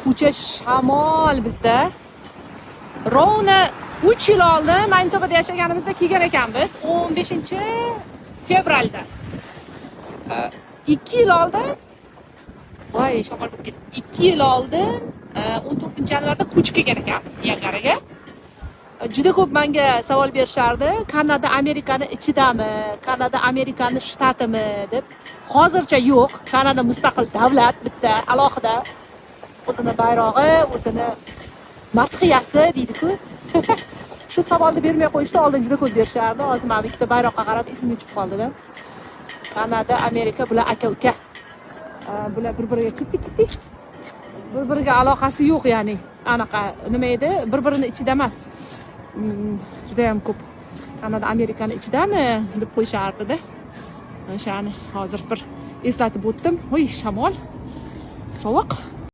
ko'cha shamol bizda. Rovna 3 yil oldin Manitopada yashaganimizda kelgan ekanmiz, 15-fevralda. 2 yil oldin, voy shamol bo'lib ketdi. 2 yil oldin 14-yanvarda ko'chib kelgan ekanmiz Niyagaraga. Juda ko'p menga savol berishardi, Kanada Amerikani ichidami, Kanada Amerikani shtatimi deb. Hozircha yo'q. Kanada mustaqil davlat, bitta alohida. O'zini bayrog'i, o'zini madhiyasi deydi-ku. Shu savolni bermay qo'yishdi, oldin juda ko'p berishardi. Hozir men ikkita bayroqqa qarab esimga tushib qoldi-da. Kanada, Amerika bular aka-uka. Bular bir-biriga ketdi. Bir-biriga aloqasi yo'q, ya'ni. Anaqa nima edi? Bir-birini ichida emas. Juda ham ko'p Kanada Amerikani ichidami deb qo'yishardi-da. O'shani hozir bir eslatib o'tdim. Voy, shamol. Sovuq.